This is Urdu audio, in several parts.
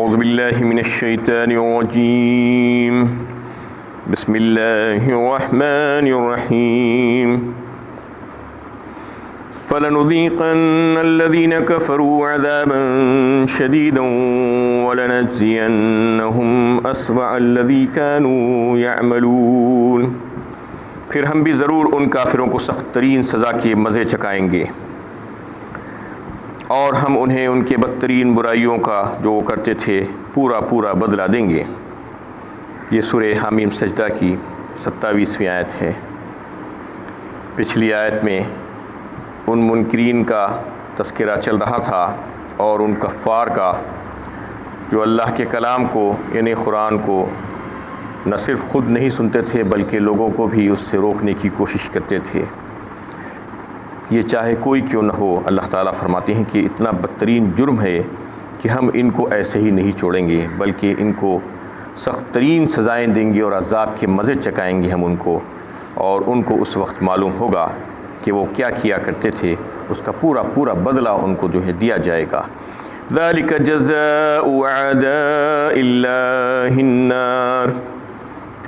اعوذ باللہ من الشیطان الرجیم بسم اللہ الرحمن الرحیم فَلَنُذِيقَنَّ الَّذِينَ كَفَرُوا عَذَابًا شَدِيدًا وَلَنَجْزِيَنَّهُمْ أَسْوَأَ الَّذِي كَانُوا يَعْمَلُونَ۔ پھر ہم بھی ضرور ان کافروں کو سخت ترین سزا کے مزے چکائیں گے اور ہم انہیں ان کے بدترین برائیوں کا جو وہ کرتے تھے پورا بدلہ دیں گے۔ یہ سورہ ḥā-Meem سجدہ کی 27ویں آیت ہے۔ پچھلی آیت میں ان منکرین کا تذکرہ چل رہا تھا اور ان کفار کا جو اللہ کے کلام کو یعنی قرآن کو نہ صرف خود نہیں سنتے تھے بلکہ لوگوں کو بھی اس سے روکنے کی کوشش کرتے تھے۔ یہ چاہے کوئی کیوں نہ ہو، اللہ تعالیٰ فرماتے ہیں کہ اتنا بدترین جرم ہے کہ ہم ان کو ایسے ہی نہیں چھوڑیں گے بلکہ ان کو سخت ترین سزائیں دیں گے اور عذاب کے مزے چکائیں گے ہم ان کو، اور ان کو اس وقت معلوم ہوگا کہ وہ کیا کیا کرتے تھے، اس کا پورا بدلہ ان کو جو ہے دیا جائے گا۔ ذَلِكَ جَزَاءُ أَعْدَاءِ اللَّهِ النَّارِ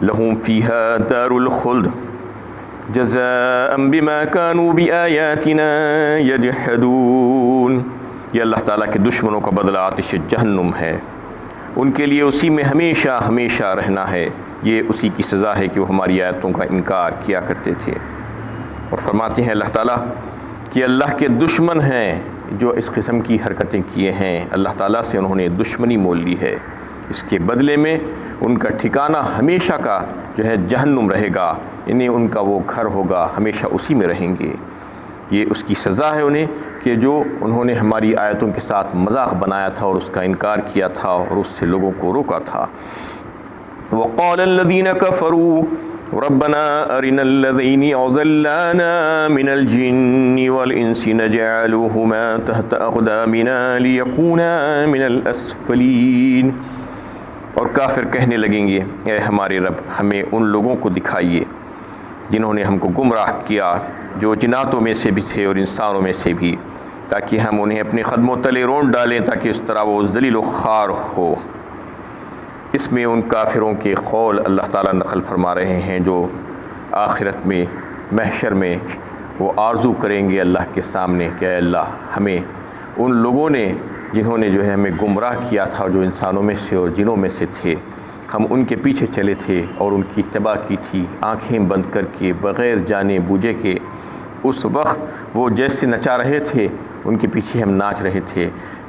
لَهُمْ فِيهَا دَارُ الْخُلْدِ جَزَاءً بِمَا كَانُوا بِآيَاتِنَا يَجْحَدُونَ۔ یہ اللہ تعالیٰ کے دشمنوں کا بدلہ آتش جہنم ہے، ان کے لیے اسی میں ہمیشہ رہنا ہے۔ یہ اسی کی سزا ہے کہ وہ ہماری آیتوں کا انکار کیا کرتے تھے۔ اور فرماتے ہیں اللہ تعالیٰ کہ اللہ کے دشمن ہیں جو اس قسم کی حرکتیں کیے ہیں، اللہ تعالیٰ سے انہوں نے دشمنی مول لی ہے، اس کے بدلے میں ان کا ٹھکانہ ہمیشہ کا جو ہے جہنم رہے گا، یعنی ان کا وہ گھر ہوگا، ہمیشہ اسی میں رہیں گے۔ یہ اس کی سزا ہے انہیں کہ جو انہوں نے ہماری آیتوں کے ساتھ مذاق بنایا تھا اور اس کا انکار کیا تھا اور اس سے لوگوں کو روکا تھا۔ وَقَالَ الَّذِينَ كَفَرُوا رَبَّنَا أَرِنَا الَّذَيْنِ أَضَلَّانَا مِنَ الْجِنِّ وَالْإِنسِ نَجْعَلُهُمَا تَحْتَ أَقْدَامِنَا لِيَكُونَا مِنَ الْأَسْفَلِينَ۔ اور کافر کہنے لگیں گے، اے ہمارے رب ہمیں ان لوگوں کو دکھائیے جنہوں نے ہم کو گمراہ کیا، جو جناتوں میں سے بھی تھے اور انسانوں میں سے بھی، تاکہ ہم انہیں اپنے قدموں تلے رونٹ ڈالیں تاکہ اس طرح وہ ذلیل و خوار ہو۔ اس میں ان کافروں کے قول اللہ تعالیٰ نقل فرما رہے ہیں جو آخرت میں محشر میں وہ آرزو کریں گے اللہ کے سامنے کہ اے اللہ ہمیں ان لوگوں نے جنہوں نے جو ہے ہمیں گمراہ کیا تھا، جو انسانوں میں سے اور جنوں میں سے تھے، ہم ان کے پیچھے چلے تھے اور ان کی اتباع کی تھی آنکھیں بند کر کے بغیر جانے بوجھے کے۔ اس وقت وہ جیسے نچا رہے تھے ان کے پیچھے ہم ناچ رہے تھے،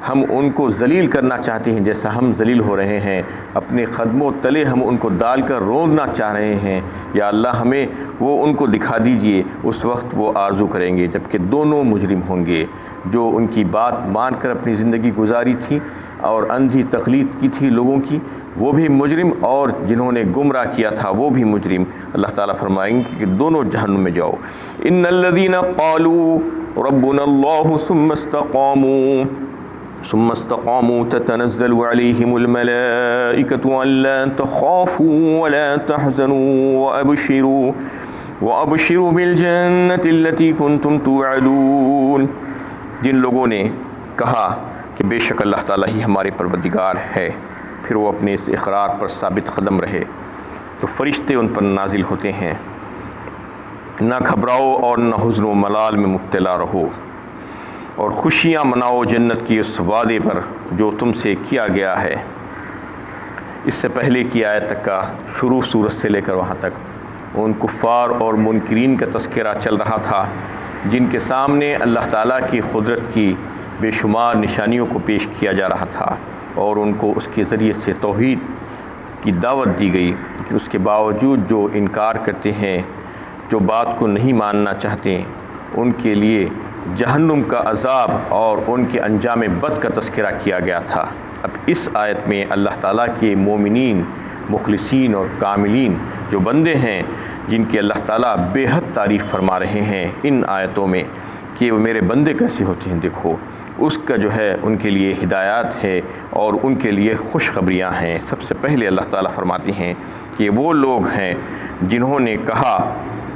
ہم ان کو ذلیل کرنا چاہتے ہیں جیسا ہم ذلیل ہو رہے ہیں، اپنے قدموں تلے ہم ان کو ڈال کر روندنا چاہ رہے ہیں، یا اللہ ہمیں وہ ان کو دکھا دیجئے۔ اس وقت وہ آرزو کریں گے جبکہ دونوں مجرم ہوں گے، جو ان کی بات مان کر اپنی زندگی گزاری تھی اور اندھی تقلید کی تھی لوگوں کی، وہ بھی مجرم، اور جنہوں نے گمراہ کیا تھا وہ بھی مجرم۔ اللہ تعالیٰ فرمائیں گے کہ دونوں جہنم میں جاؤ۔ ان الذين قالوا ربنا الله ثم استقاموا تتنزل عليهم الملائكة ألا تخافوا ولا تحزنوا وأبشروا بالجنة التي كنتم توعدون۔ جن لوگوں نے کہا کہ بے شک اللہ تعالیٰ ہی ہمارے پروردگار ہے، پھر وہ اپنے اس اقرار پر ثابت قدم رہے تو فرشتے ان پر نازل ہوتے ہیں، نہ گھبراؤ اور نہ حزن و ملال میں مبتلا رہو، اور خوشیاں مناؤ جنت کی اس وعدے پر جو تم سے کیا گیا ہے۔ اس سے پہلے کی آیت تک کا شروع سورت سے لے کر وہاں تک ان کفار اور منکرین کا تذکرہ چل رہا تھا جن کے سامنے اللہ تعالیٰ کی قدرت کی بے شمار نشانیوں کو پیش کیا جا رہا تھا اور ان کو اس کے ذریعے سے توحید کی دعوت دی گئی، کہ اس کے باوجود جو انکار کرتے ہیں، جو بات کو نہیں ماننا چاہتے، ان کے لیے جہنم کا عذاب اور ان کے انجام بد کا تذکرہ کیا گیا تھا۔ اب اس آیت میں اللہ تعالیٰ کے مومنین، مخلصین اور کاملین جو بندے ہیں جن کی اللہ تعالیٰ بے حد تعریف فرما رہے ہیں ان آیتوں میں کہ وہ میرے بندے کیسے ہوتے ہیں، دیکھو اس کا جو ہے ان کے لیے ہدایات ہے اور ان کے لیے خوشخبریاں ہیں۔ سب سے پہلے اللہ تعالیٰ فرماتے ہیں کہ وہ لوگ ہیں جنہوں نے کہا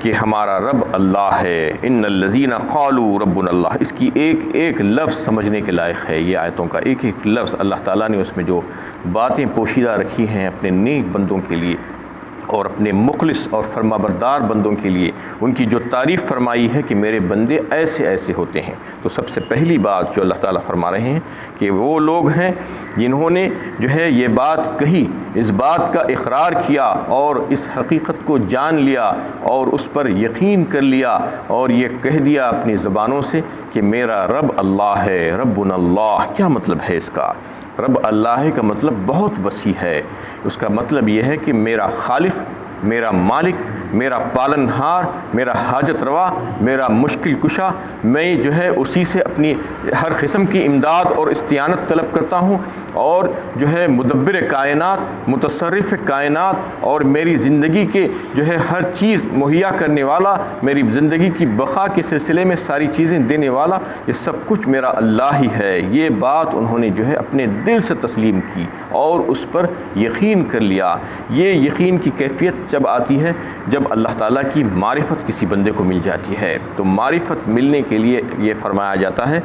کہ ہمارا رب اللہ ہے، ان الذین قالوا ربنا اللہ، اس کی ایک ایک لفظ سمجھنے کے لائق ہے۔ یہ آیتوں کا ایک ایک لفظ اللہ تعالیٰ نے اس میں جو باتیں پوشیدہ رکھی ہیں اپنے نیک بندوں کے لیے اور اپنے مخلص اور فرمانبردار بندوں کے لیے، ان کی جو تعریف فرمائی ہے کہ میرے بندے ایسے ایسے ہوتے ہیں، تو سب سے پہلی بات جو اللہ تعالیٰ فرما رہے ہیں کہ وہ لوگ ہیں جنہوں نے جو ہے یہ بات کہی، اس بات کا اقرار کیا اور اس حقیقت کو جان لیا اور اس پر یقین کر لیا اور یہ کہہ دیا اپنی زبانوں سے کہ میرا رب اللہ ہے، ربنا اللہ۔ کیا مطلب ہے اس کا؟ رب اللہ کا مطلب بہت وسیع ہے۔ اس کا مطلب یہ ہے کہ میرا خالق، میرا مالک، میرا پالنہار، میرا حاجت روا، میرا مشکل کشا، میں جو ہے اسی سے اپنی ہر قسم کی امداد اور استعانت طلب کرتا ہوں، اور جو ہے مدبر کائنات، متصرف کائنات اور میری زندگی کے جو ہے ہر چیز مہیا کرنے والا، میری زندگی کی بقا کے سلسلے میں ساری چیزیں دینے والا، یہ سب کچھ میرا اللہ ہی ہے۔ یہ بات انہوں نے جو ہے اپنے دل سے تسلیم کی اور اس پر یقین کر لیا۔ یہ یقین کی کیفیت جب آتی ہے جب اللہ تعالیٰ کی معرفت کسی بندے کو مل جاتی ہے، تو معرفت ملنے کے لیے یہ فرمایا جاتا ہے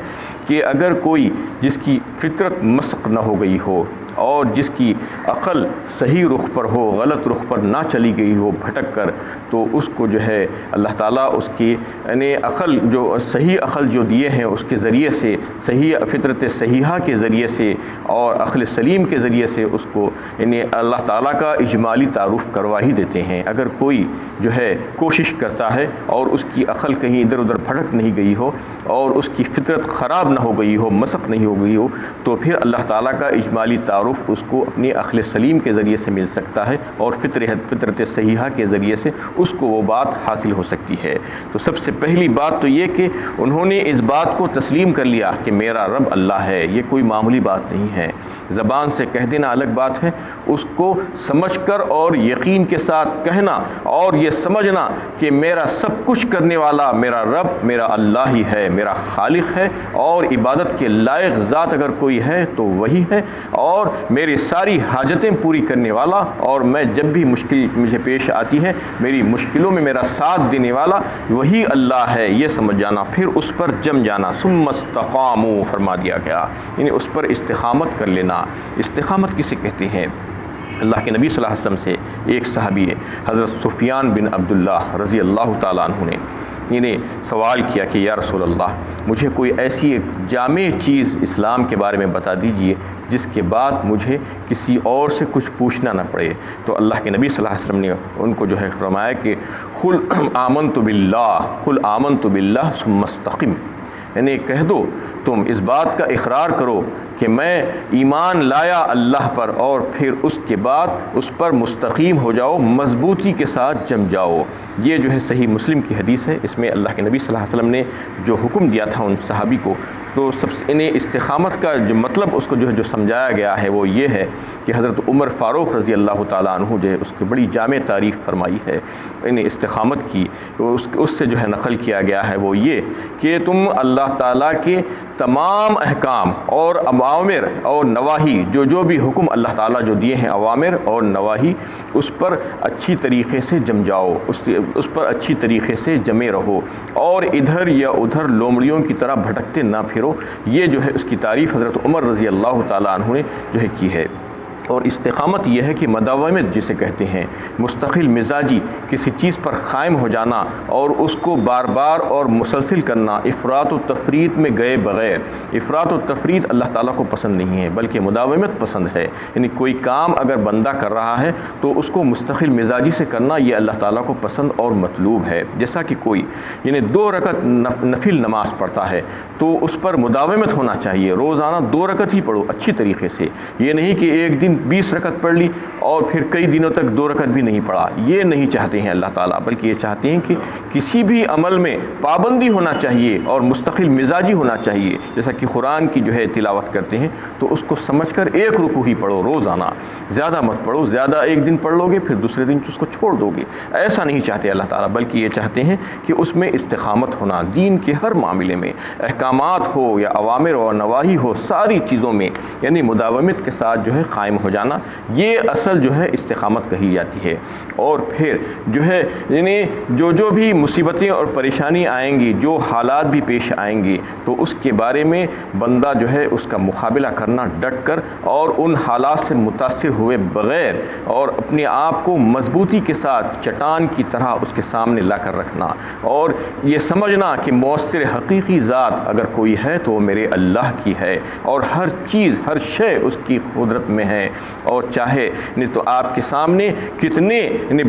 کہ اگر کوئی جس کی فطرت مسخ نہ ہو گئی ہو اور جس کی عقل صحیح رخ پر ہو، غلط رخ پر نہ چلی گئی ہو بھٹک کر، تو اس کو جو ہے اللہ تعالیٰ اس کی یعنی عقل جو صحیح عقل جو دیے ہیں اس کے ذریعے سے، صحیح فطرت صحیحہ کے ذریعے سے اور عقل سلیم کے ذریعے سے اس کو یعنی اللہ تعالیٰ کا اجمالی تعارف کروا ہی دیتے ہیں۔ اگر کوئی جو ہے کوشش کرتا ہے اور اس کی عقل کہیں ادھر ادھر بھٹک نہیں گئی ہو اور اس کی فطرت خراب نہ ہو گئی ہو، مسخ نہیں ہو گئی ہو، تو پھر اللہ تعالیٰ کا اجمالی تعارف اس کو اپنی عقل سلیم کے ذریعے سے مل سکتا ہے اور فطرت صحیحہ کے ذریعے سے اس کو وہ بات حاصل ہو سکتی ہے۔ تو سب سے پہلی بات تو یہ کہ انہوں نے اس بات کو تسلیم کر لیا کہ میرا رب اللہ ہے۔ یہ کوئی معمولی بات نہیں ہے، زبان سے کہہ دینا الگ بات ہے، اس کو سمجھ کر اور یقین کے ساتھ کہنا اور یہ سمجھنا کہ میرا سب کچھ کرنے والا میرا رب میرا اللہ ہی ہے، میرا خالق ہے، اور عبادت کے لائق ذات اگر کوئی ہے تو وہی ہے، اور میری ساری حاجتیں پوری کرنے والا، اور میں جب بھی مشکل مجھے پیش آتی ہے میری مشکلوں میں میرا ساتھ دینے والا وہی اللہ ہے، یہ سمجھ جانا، پھر اس پر جم جانا۔ ثم استقاموا فرما دیا گیا، یعنی اس پر استقامت کر لینا۔ استقامت کسے کہتے ہیں؟ اللہ کے نبی صلی اللہ علیہ وسلم سے ایک صحابی ہے حضرت سفیان بن عبداللہ رضی اللہ تعالیٰ عنہ نے انہیں سوال کیا کہ یا رسول اللہ، مجھے کوئی ایسی ایک جامع چیز اسلام کے بارے میں بتا دیجئے جس کے بعد مجھے کسی اور سے کچھ پوچھنا نہ پڑے۔ تو اللہ کے نبی صلی اللہ علیہ وسلم نے ان کو جو ہے فرمایا کہ قل آمنت باللہ ثم استقم، یعنی کہہ دو، تم اس بات کا اقرار کرو کہ میں ایمان لایا اللہ پر، اور پھر اس کے بعد اس پر مستقیم ہو جاؤ، مضبوطی کے ساتھ جم جاؤ۔ یہ جو ہے صحیح مسلم کی حدیث ہے، اس میں اللہ کے نبی صلی اللہ علیہ وسلم نے جو حکم دیا تھا ان صحابی کو، تو سب سے انہیں استقامت کا جو مطلب اس کو جو سمجھایا گیا ہے وہ یہ ہے کہ حضرت عمر فاروق رضی اللہ تعالیٰ عنہ جو ہے اس کی بڑی جامع تعریف فرمائی ہے انہیں استقامت کی، اس سے جو ہے نقل کیا گیا ہے وہ یہ کہ تم اللہ تعالیٰ کے تمام احکام اور اوامر اور نواہی، جو بھی حکم اللہ تعالیٰ جو دیے ہیں اوامر اور نواہی، اس پر اچھی طریقے سے جم جاؤ، اس پر اچھی طریقے سے جمے رہو، اور ادھر یا ادھر لومڑیوں کی طرح بھٹکتے نہ پھرو۔ یہ جو ہے اس کی تعریف حضرت عمر رضی اللہ تعالیٰ عنہ نے جو ہے کی ہے۔ اور استقامت یہ ہے کہ مداومت جسے کہتے ہیں، مستقل مزاجی کسی چیز پر قائم ہو جانا اور اس کو بار بار اور مسلسل کرنا، افراط و تفریط میں گئے بغیر۔ افراط و تفریط اللہ تعالیٰ کو پسند نہیں ہے بلکہ مداومت پسند ہے، یعنی کوئی کام اگر بندہ کر رہا ہے تو اس کو مستقل مزاجی سے کرنا یہ اللہ تعالیٰ کو پسند اور مطلوب ہے۔ جیسا کہ کوئی یعنی 2 رکعت نفل نماز پڑھتا ہے تو اس پر مداومت ہونا چاہیے، روزانہ 2 رکعت ہی پڑھو اچھی طریقے سے، یہ نہیں کہ ایک دن 20 رکعت پڑھ لی اور پھر کئی دنوں تک 2 رکعت بھی نہیں پڑھا، یہ نہیں چاہتے ہیں اللہ تعالیٰ، بلکہ یہ چاہتے ہیں کہ کسی بھی عمل میں پابندی ہونا چاہیے اور مستقل مزاجی ہونا چاہیے۔ جیسا کہ قرآن کی جو ہے تلاوت کرتے ہیں تو اس کو سمجھ کر 1 رکوع ہی پڑھو روزانہ، زیادہ مت پڑھو، زیادہ ایک دن پڑھ لو گے پھر دوسرے دن اس کو چھوڑ دو گے، ایسا نہیں چاہتے اللہ تعالیٰ، بلکہ یہ چاہتے ہیں کہ اس میں استقامت ہونا، دین کے ہر معاملے میں، احکامات ہو یا اوامر اور نواہی ہو، ساری چیزوں میں یعنی مداومت کے ساتھ جو ہے قائم ہو جانا، یہ اصل جو ہے استقامت کہی جاتی ہے۔ اور پھر جو ہے یعنی جو بھی مصیبتیں اور پریشانی آئیں گی، جو حالات بھی پیش آئیں گی، تو اس کے بارے میں بندہ جو ہے اس کا مقابلہ کرنا ڈٹ کر، اور ان حالات سے متاثر ہوئے بغیر اور اپنے آپ کو مضبوطی کے ساتھ چٹان کی طرح اس کے سامنے لا کر رکھنا، اور یہ سمجھنا کہ مؤثر حقیقی ذات اگر کوئی ہے تو وہ میرے اللہ کی ہے، اور ہر چیز ہر شے اس کی قدرت میں ہے، اور چاہے نہیں تو آپ کے سامنے کتنے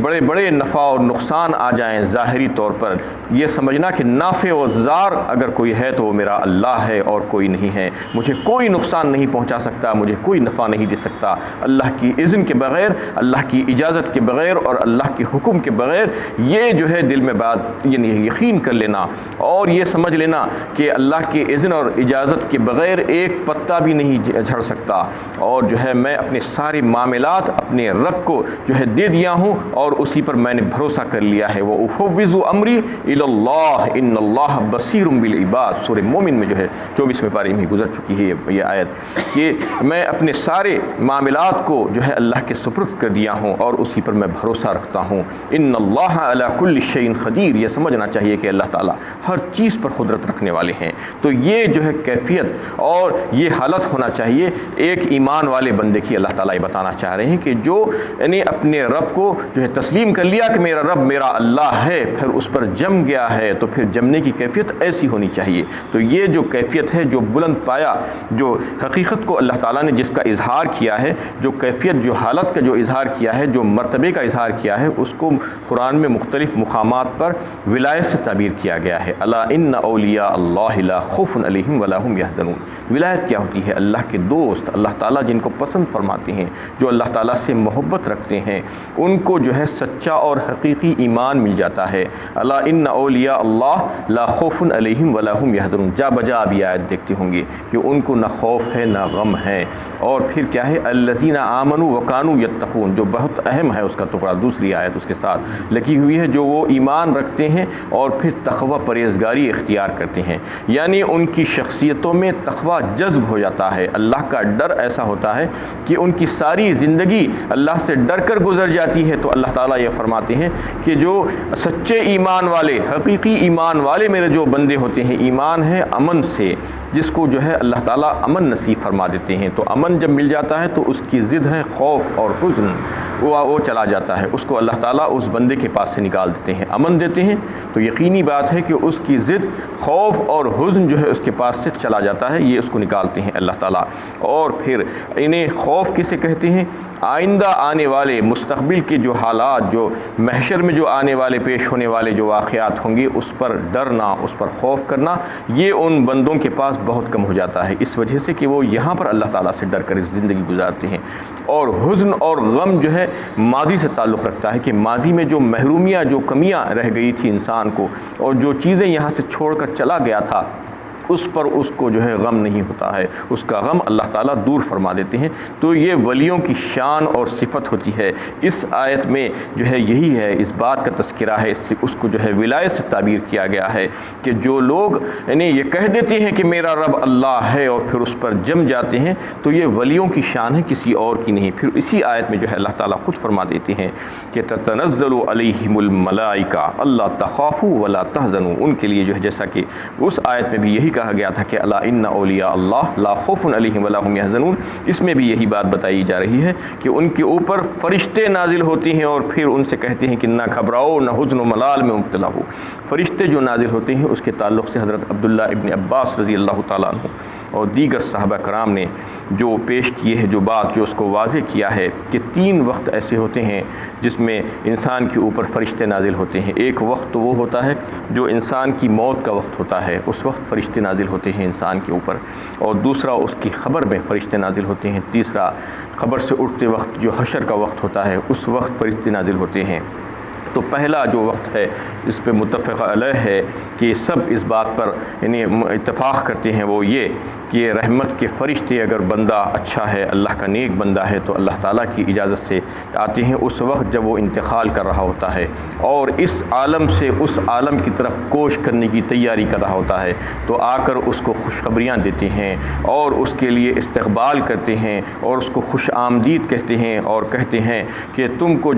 بڑے بڑے نفع اور نقصان آ جائیں ظاہری طور پر، یہ سمجھنا کہ نافع و ضار اگر کوئی ہے تو وہ میرا اللہ ہے اور کوئی نہیں ہے، مجھے کوئی نقصان نہیں پہنچا سکتا، مجھے کوئی نفع نہیں دے سکتا، اللہ کی اذن کے بغیر، اللہ کی اجازت کے بغیر اور اللہ کے حکم کے بغیر، یہ جو ہے دل میں بات یعنی یقین کر لینا، اور یہ سمجھ لینا کہ اللہ کی اذن اور اجازت کے بغیر ایک پتا بھی نہیں جھڑ سکتا، اور جو ہے میں اپنے سارے معاملات اپنے رب کو جو ہے دے دیا ہوں اور اسی پر میں نے بھروسہ کر لیا ہے۔ وَأُفَوِّضُ أَمْرِي إِلَى اللَّهِ إِنَّ اللَّهَ بَصِيرٌ بِالْعِبَادِ، سورہ مومن میں جو ہے 24ویں پارے میں گزر چکی ہے یہ آیت، کہ میں اپنے سارے معاملات کو جو ہے اللہ کے سپرد کر دیا ہوں اور اسی پر میں بھروسہ رکھتا ہوں۔ إِنَّ اللَّهَ عَلَى كُلِّ شَيْءٍ قدیر، یہ سمجھنا چاہیے کہ اللہ تعالیٰ ہر چیز پر قدرت رکھنے والے ہیں۔ تو یہ جو ہے کیفیت اور یہ حالت ہونا چاہیے ایک ایمان والے بندے کی، اللہ تعالیٰ یہ بتانا چاہ رہے ہیں کہ جو یعنی اپنے رب کو جو ہے تسلیم کر لیا کہ میرا رب میرا اللہ ہے، پھر اس پر جم گیا ہے، تو پھر جمنے کی کیفیت ایسی ہونی چاہیے۔ تو یہ جو کیفیت ہے، جو بلند پایا، جو حقیقت کو اللہ تعالیٰ نے جس کا اظہار کیا ہے، جو کیفیت جو حالت کا جو اظہار کیا ہے، جو مرتبے کا اظہار کیا ہے، اس کو قرآن میں مختلف مقامات پر ولایت سے تعبیر کیا گیا ہے۔ الا ان اولیاء اللہ لا خوف علیہم ولا هم یحزنون۔ ولایت کیا ہوتی ہے؟ اللہ کے دوست، اللہ تعالیٰ جن کو پسند فرماتے ہیں، جو اللہ تعالیٰ سے محبت رکھتے ہیں، ان کو جو ہے سچا اور حقیقی ایمان مل جاتا ہے۔ الا ان اولیاء اللہ لا خوف علیہم ولا هم یحزنون، جا بجا اب یہ آیت دیکھتے ہوں گے کہ ان کو نہ خوف ہے نہ غم ہے۔ اور پھر کیا ہے؟ الذین آمنوا وکانوا یتقون، جو بہت اہم ہے اس کا ٹکڑا، دوسری آیت اس کے ساتھ لگی ہوئی ہے، جو وہ ایمان رکھتے ہیں اور پھر تقوی پرہیزگاری اختیار کرتے ہیں، یعنی ان کی شخصیتوں میں تقوی جذب ہو جاتا ہے، اللہ کا ڈر ایسا ہوتا ہے کہ ان کی ساری زندگی اللہ سے ڈر کر گزر جاتی ہے۔ تو اللہ تعالیٰ یہ فرماتے ہیں کہ جو سچے ایمان والے، حقیقی ایمان والے میرے جو بندے ہوتے ہیں، ایمان ہے امن سے، جس کو جو ہے اللہ تعالیٰ امن نصیب فرما دیتے ہیں۔ تو امن جب مل جاتا ہے تو اس کی ضد ہے خوف اور حزن، وہ چلا جاتا ہے، اس کو اللہ تعالیٰ اس بندے کے پاس سے نکال دیتے ہیں، امن دیتے ہیں۔ تو یقینی بات ہے کہ اس کی ضد خوف اور حزن جو ہے اس کے پاس سے چلا جاتا ہے، یہ اس کو نکالتے ہیں اللہ تعالیٰ۔ اور پھر انہیں خوف کسے کہتے ہیں؟ آئندہ آنے والے مستقبل کے جو حالات، جو محشر میں جو آنے والے پیش ہونے والے جو واقعات ہوں گے، اس پر ڈرنا، اس پر خوف کرنا، یہ ان بندوں کے پاس بہت کم ہو جاتا ہے، اس وجہ سے کہ وہ یہاں پر اللہ تعالیٰ سے ڈر کر زندگی گزارتے ہیں۔ اور حزن اور غم جو ہے ماضی سے تعلق رکھتا ہے، کہ ماضی میں جو محرومیاں، جو کمیاں رہ گئی تھی انسان کو، اور جو چیزیں یہاں سے چھوڑ کر چلا گیا تھا، اس پر اس کو جو ہے غم نہیں ہوتا ہے، اس کا غم اللہ تعالیٰ دور فرما دیتے ہیں۔ تو یہ ولیوں کی شان اور صفت ہوتی ہے۔ اس آیت میں جو ہے یہی ہے، اس بات کا تذکرہ ہے، اس کو جو ہے ولایت سے تعبیر کیا گیا ہے کہ جو لوگ یعنی یہ کہہ دیتے ہیں کہ میرا رب اللہ ہے اور پھر اس پر جم جاتے ہیں، تو یہ ولیوں کی شان ہے، کسی اور کی نہیں۔ پھر اسی آیت میں جو ہے اللہ تعالیٰ خود فرما دیتے ہیں کہ تتنزل علیہم الملائکہ الا تخافوا ولا تحزنوا، ان کے لیے جو ہے جیسا کہ اس آیت میں بھی یہی کہا گیا تھا کہ الا ان اولیاء اللہ لا خوف علیہم ولا هم یحزنون، اس میں بھی یہی بات بتائی جا رہی ہے کہ ان کے اوپر فرشتے نازل ہوتے ہیں اور پھر ان سے کہتے ہیں کہ نہ گھبراؤ، نہ حزن و ملال میں مبتلا ہو۔ فرشتے جو نازل ہوتے ہیں اس کے تعلق سے حضرت عبداللہ ابن عباس رضی اللہ تعالیٰ عنہ اور دیگر صحابہ کرام نے جو پیش کیے ہیں، جو بات جو اس کو واضح کیا ہے کہ 3 وقت ایسے ہوتے ہیں جس میں انسان کے اوپر فرشتے نازل ہوتے ہیں۔ ایک وقت تو وہ ہوتا ہے جو انسان کی موت کا وقت ہوتا ہے، اس وقت فرشتے نازل ہوتے ہیں انسان کے اوپر، اور دوسرا اس کی خبر میں فرشتے نازل ہوتے ہیں، تیسرا خبر سے اٹھتے وقت جو حشر کا وقت ہوتا ہے اس وقت فرشتے نازل ہوتے ہیں۔ تو پہلا جو وقت ہے اس پہ متفق علیہ ہے کہ سب اس بات پر یعنی اتفاق کرتے ہیں، وہ یہ کہ رحمت کے فرشتے اگر بندہ اچھا ہے، اللہ کا نیک بندہ ہے، تو اللہ تعالیٰ کی اجازت سے آتے ہیں اس وقت جب وہ انتقال کر رہا ہوتا ہے اور اس عالم سے اس عالم کی طرف کوش کرنے کی تیاری کر رہا ہوتا ہے، تو آ کر اس کو خوشخبریاں دیتے ہیں اور اس کے لیے استقبال کرتے ہیں اور اس کو خوش آمدید کہتے ہیں اور کہتے ہیں کہ تم کو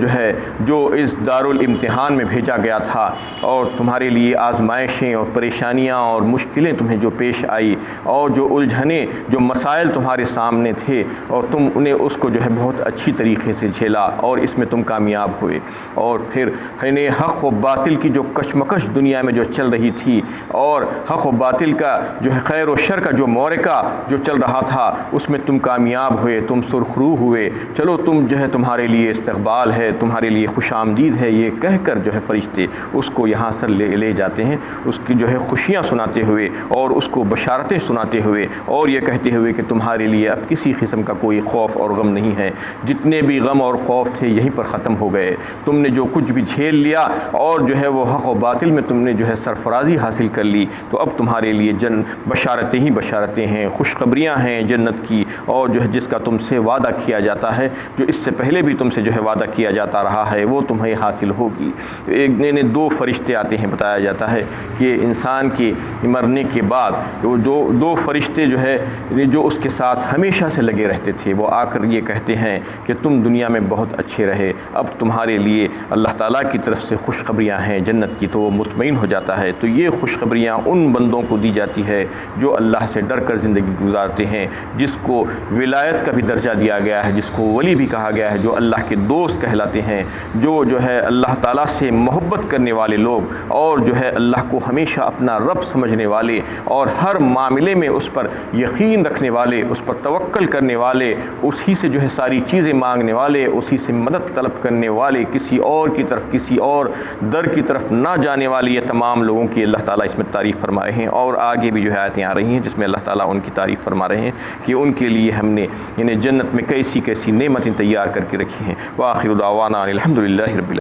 جو اس دارالامتحان میں بھیجا گیا تھا اور تمہارے لیے آزمائشیں اور پریشانیاں اور مشکلیں تمہیں جو پیش آئی اور جو الجھنیں، جو مسائل تمہارے سامنے تھے اور تم انہیں اس کو بہت اچھی طریقے سے جھیلا اور اس میں تم کامیاب ہوئے، اور پھر حق و باطل کی جو کشمکش دنیا میں جو چل رہی تھی اور حق و باطل کا خیر و شر کا جو معرکہ جو چل رہا تھا اس میں تم کامیاب ہوئے، تم سرخرو ہوئے، چلو تم تمہارے لیے استقبال ہے، تمہارے لیے خوش آمدید ہے، یہ کہہ کر فرشتے اس کو یہاں سے لے جاتے ہیں، اس کی خوشیاں سناتے ہوئے اور اس کو بشارتیں سناتے ہوئے اور یہ کہتے ہوئے کہ تمہارے لیے اب کسی قسم کا کوئی خوف اور غم نہیں ہے، جتنے بھی غم اور خوف تھے یہیں پر ختم ہو گئے، تم نے جو کچھ بھی جھیل لیا اور وہ حق و باطل میں تم نے سرفرازی حاصل کر لی، تو اب تمہارے لیے بشارتیں ہی بشارتیں ہیں، خوشخبریاں ہیں جنت کی، اور جس کا تم سے وعدہ کیا جاتا ہے، جو اس سے پہلے بھی تم سے وعدہ کیا جاتا رہا ہے، وہ تمہیں حاصل ہوگی۔ ایک دو فرشتے آتے ہیں، بتایا جاتا ہے کہ انسان کے مرنے کے بعد دو فرشتے جو اس کے ساتھ ہمیشہ سے لگے رہتے تھے، وہ آ کر یہ کہتے ہیں کہ تم دنیا میں بہت اچھے رہے، اب تمہارے لیے اللہ تعالیٰ کی طرف سے خوشخبریاں ہیں جنت کی، تو وہ مطمئن ہو جاتا ہے۔ تو یہ خوشخبریاں ان بندوں کو دی جاتی ہے جو اللہ سے ڈر کر زندگی گزارتے ہیں، جس کو ولایت کا بھی درجہ دیا گیا ہے، جس کو ولی بھی کہا گیا ہے، جو اللہ کے دوست کہلاتے ہیں، جو اللہ تعالیٰ سے محبت کرنے والے لوگ اور اللہ کو ہمیشہ اپنا رب سمجھنے والے اور ہر معاملے میں اس پر یقین رکھنے والے، اس پر توکل کرنے والے، اسی سے ساری چیزیں مانگنے والے، اسی سے مدد طلب کرنے والے، کسی اور کی طرف کسی اور در کی طرف نہ جانے والے، یہ تمام لوگوں کی اللہ تعالیٰ اس میں تعریف فرما رہے ہیں، اور آگے بھی آیتیں آ رہی ہیں جس میں اللہ تعالیٰ ان کی تعریف فرما رہے ہیں کہ ان کے لیے ہم نے جنت میں کیسی کیسی نعمتیں تیار کر کے رکھی ہیں۔ وآخر دعوانا الحمد للہ رب العالمین۔